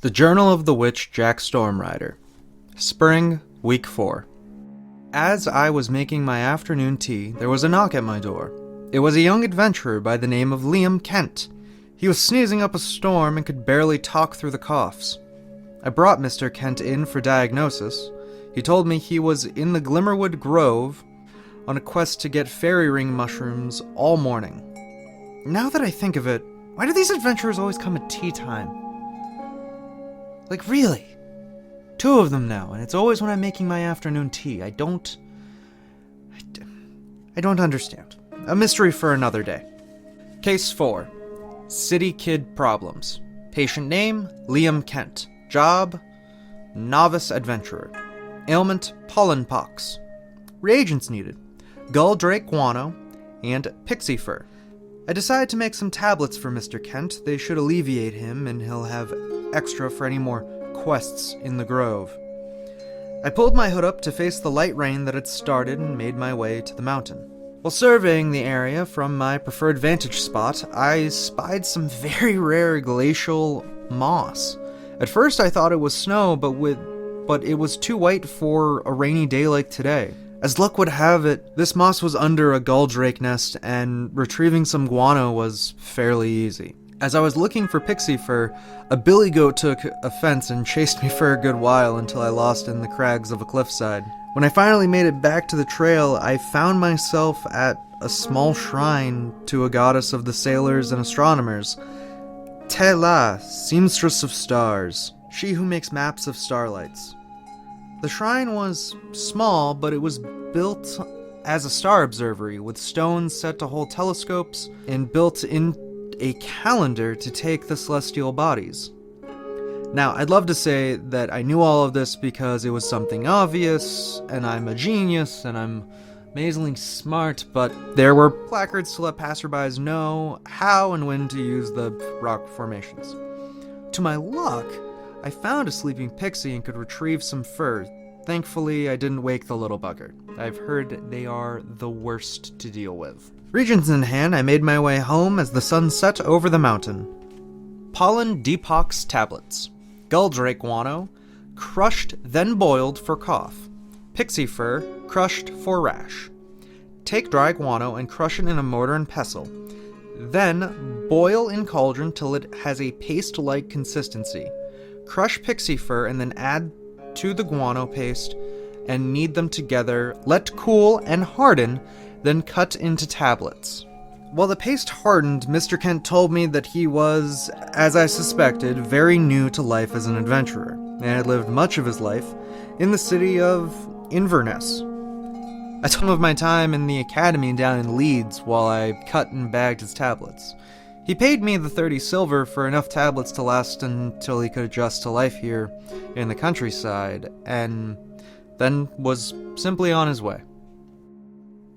The Journal of the Witch Jack Stormrider. Spring, Week 4. As I was making my afternoon tea, there was a knock at my door. It was a young adventurer by the name of Liam Kent. He was sneezing up a storm and could barely talk through the coughs. I brought Mr. Kent in for diagnosis. He told me he was in the Glimmerwood Grove on a quest to get fairy ring mushrooms all morning. Now that I think of it, why do these adventurers always come at tea time? Like, really? 2 of them now, and it's always when I'm making my afternoon tea. I don't understand. A mystery for another day. Case 4. City Kid Problems. Patient name, Liam Kent. Job, novice adventurer. Ailment, pollen pox. Reagents needed, gull drake guano, and pixie fur. I decided to make some tablets for Mr. Kent. They should alleviate him, and he'll have extra for any more quests in the grove. I pulled my hood up to face the light rain that had started and made my way to the mountain. While surveying the area from my preferred vantage spot, I spied some very rare glacial moss. At first I thought it was snow, but it was too white for a rainy day like today. As luck would have it, this moss was under a gull drake nest, and retrieving some guano was fairly easy. As I was looking for pixie fur, a billy goat took offense and chased me for a good while until I lost in the crags of a cliffside. When I finally made it back to the trail, I found myself at a small shrine to a goddess of the sailors and astronomers, Tela, seamstress of stars, she who makes maps of starlights. The shrine was small, but it was built as a star observatory, with stones set to hold telescopes and built in a calendar to take the celestial bodies. Now, I'd love to say that I knew all of this because it was something obvious, and I'm a genius, and I'm amazingly smart, but there were placards to let passerbys know how and when to use the rock formations. To my luck, I found a sleeping pixie and could retrieve some fur. Thankfully, I didn't wake the little bugger. I've heard they are the worst to deal with. Regions in hand, I made my way home as the sun set over the mountain. Pollen depox tablets. Gull drake guano, crushed then boiled for cough. Pixie fur, crushed for rash. Take dry guano and crush it in a mortar and pestle. Then boil in cauldron till it has a paste-like consistency. Crush pixie fur and then add to the guano paste and knead them together. Let cool and harden, then cut into tablets. While the paste hardened, Mr. Kent told me that he was, as I suspected, very new to life as an adventurer, and had lived much of his life in the city of Inverness. I told him of my time in the academy down in Leeds while I cut and bagged his tablets. He paid me the 30 silver for enough tablets to last until he could adjust to life here in the countryside, and then was simply on his way.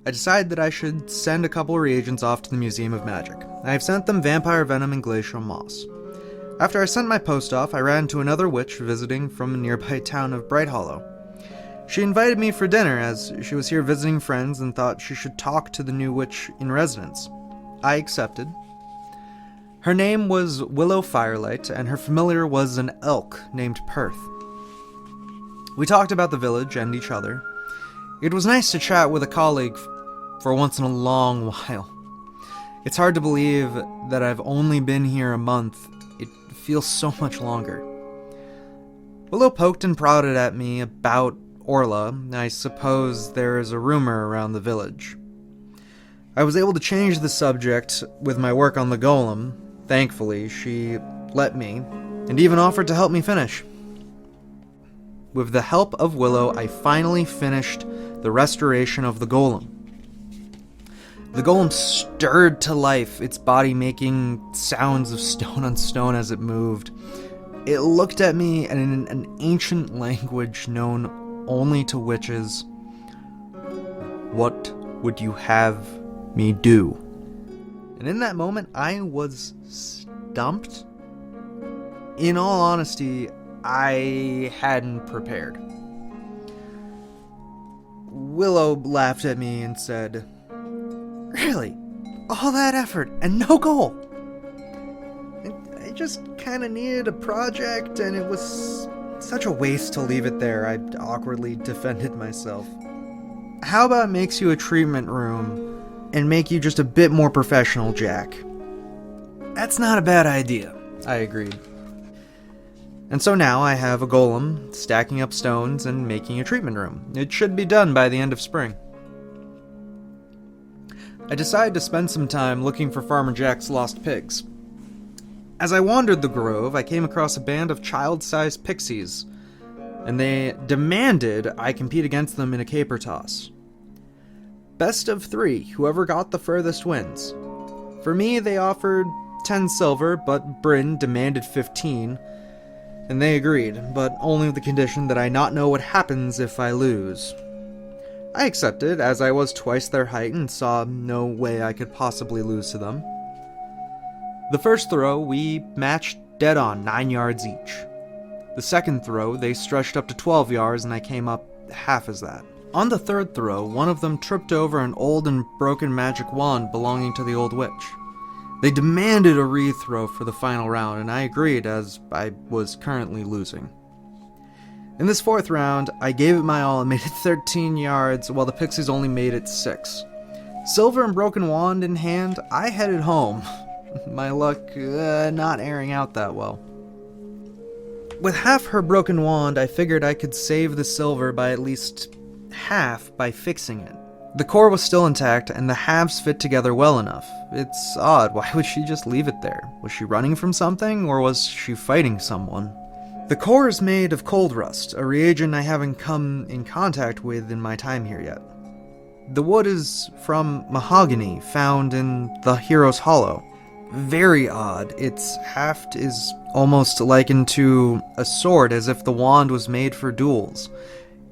I decided that I should send a couple reagents off to the Museum of Magic. I have sent them vampire venom and glacial moss. After I sent my post off, I ran into another witch visiting from a nearby town of Bright Hollow. She invited me for dinner as she was here visiting friends and thought she should talk to the new witch in residence. I accepted. Her name was Willow Firelight, and her familiar was an elk named Perth. We talked about the village and each other. It was nice to chat with a colleague for once in a long while. It's hard to believe that I've only been here a month. It feels so much longer. Willow poked and prodded at me about Orla. I suppose there is a rumor around the village. I was able to change the subject with my work on the golem. Thankfully, she let me, and even offered to help me finish. With the help of Willow, I finally finished the restoration of the golem. The golem stirred to life, its body making sounds of stone on stone as it moved. It looked at me in an ancient language known only to witches. What would you have me do? And in that moment, I was stumped. In all honesty, I hadn't prepared. Willow laughed at me and said, "Really? All that effort and no goal?" I just kind kinda needed a project, and it was such a waste to leave it there. I awkwardly defended myself. How about it makes you a treatment room and make you just a bit more professional, Jack? That's not a bad idea, I agreed. And so now I have a golem stacking up stones and making a treatment room. It should be done by the end of spring. I decided to spend some time looking for Farmer Jack's lost pigs. As I wandered the grove, I came across a band of child-sized pixies, and they demanded I compete against them in a caper toss. Best of 3, whoever got the furthest wins. For me, they offered 10 silver, but Bryn demanded 15, and they agreed, but only with the condition that I not know what happens if I lose. I accepted, as I was twice their height and saw no way I could possibly lose to them. The first throw, we matched dead on 9 yards each. The second throw, they stretched up to 12 yards and I came up half as that. On the third throw, one of them tripped over an old and broken magic wand belonging to the old witch. They demanded a rethrow for the final round, and I agreed as I was currently losing. In this fourth round, I gave it my all and made it 13 yards, while the pixies only made it 6. Silver and broken wand in hand, I headed home. My luck not airing out that well. With half her broken wand, I figured I could save the silver by at least half by fixing it. The core was still intact, and the halves fit together well enough. It's odd, why would she just leave it there? Was she running from something, or was she fighting someone? The core is made of cold rust, a reagent I haven't come in contact with in my time here yet. The wood is from mahogany, found in the Hero's Hollow. Very odd. Its haft is almost likened to a sword, as if the wand was made for duels.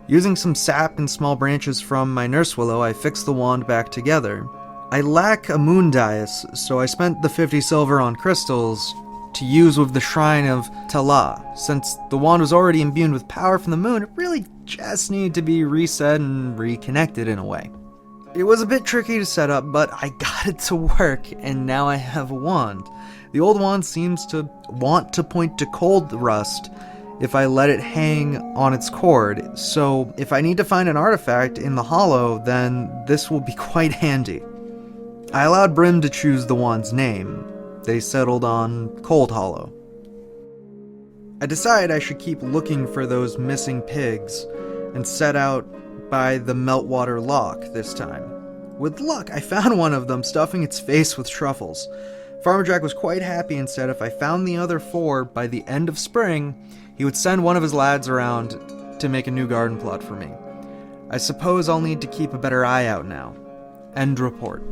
Using some sap and small branches from my nurse willow, I fixed the wand back together. I lack a moon dais, so I spent the 50 silver on crystals to use with the shrine of Tala. Since the wand was already imbued with power from the moon, it really just needed to be reset and reconnected in a way. It was a bit tricky to set up, but I got it to work, and now I have a wand. The old wand seems to want to point to cold rust if I let it hang on its cord, so if I need to find an artifact in the hollow, then this will be quite handy. I allowed Brim to choose the wand's name. They settled on Cold Hollow. I decided I should keep looking for those missing pigs and set out by the Meltwater Lock this time. With luck, I found one of them stuffing its face with truffles. Farmer Jack was quite happy and said if I found the other 4 by the end of spring, he would send one of his lads around to make a new garden plot for me. I suppose I'll need to keep a better eye out now. End report.